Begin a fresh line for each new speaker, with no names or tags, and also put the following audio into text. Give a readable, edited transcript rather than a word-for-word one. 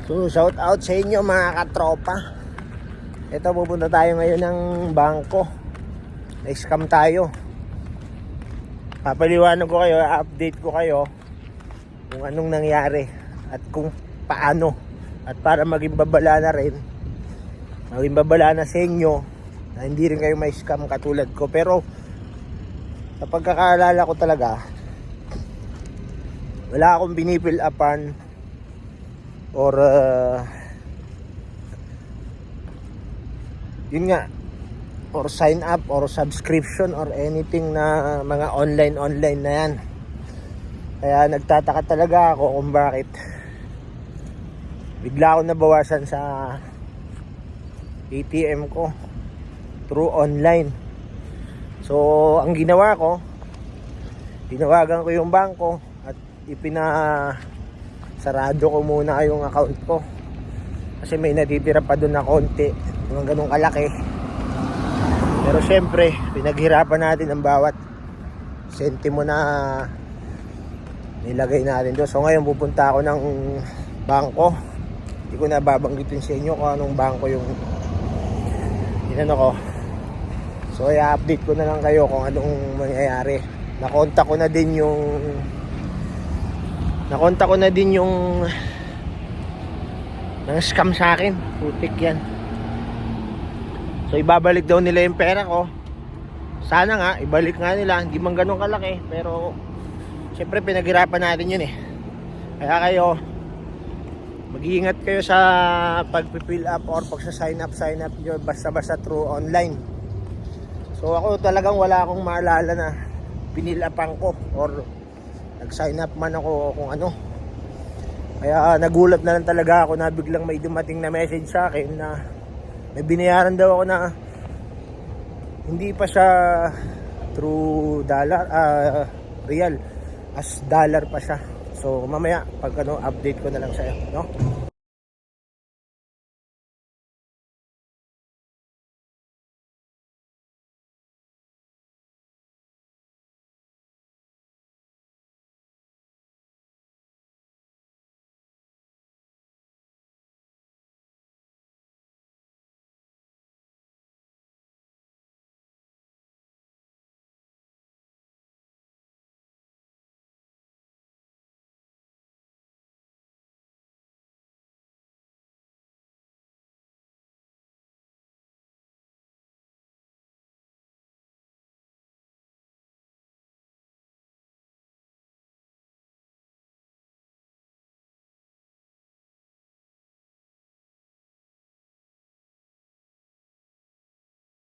So, shout out sa inyo mga katropa. Ito, pupunta tayo ngayon ng bangko. Na-scam tayo. Papaliwanag ko kayo, update ko kayo kung anong nangyari at kung paano. At para maging babala na rin, maging babala na sa inyo na hindi rin kayo may scam katulad ko. Pero sa pagkakaalala ko talaga, wala akong binipil upan or yun nga, or sign up or subscription or anything na mga online na yan. Kaya nagtataka talaga ako kung bakit bigla ako nabawasan sa ATM ko through online. So ang ginawa ko, tinawagan ko yung bangko at sarado ko muna yung account ko kasi may natitira pa doon na konti, yung ganung kalaki. Pero syempre pinaghirapan natin ang bawat sentimo na nilagay natin doon. So ngayon pupunta ako ng bangko. Hindi ko na babanggitin sa inyo kung anong bangko yung inano ko. So i-update ko na lang kayo kung anong mangyayari. Nakontak ko na din yung nang scam sa akin. Putik yan. So ibabalik daw nila yung pera ko. Sana nga ibalik nga nila. Hindi man ganun kalaki, pero syempre pinaghirapan natin yun eh. Kaya kayo mag-iingat kayo sa pag-fill up or pagsa-sign up nyo basta through online. So ako talagang wala akong maalala na pinilapan ko or nag-sign up man ako kung ano. Kaya nagulat na lang talaga ako na biglang may dumating na message sa akin na may binayaran daw ako na hindi pa siya through real, as dollar pa siya. So mamaya pag update ko na lang sa'yo, no?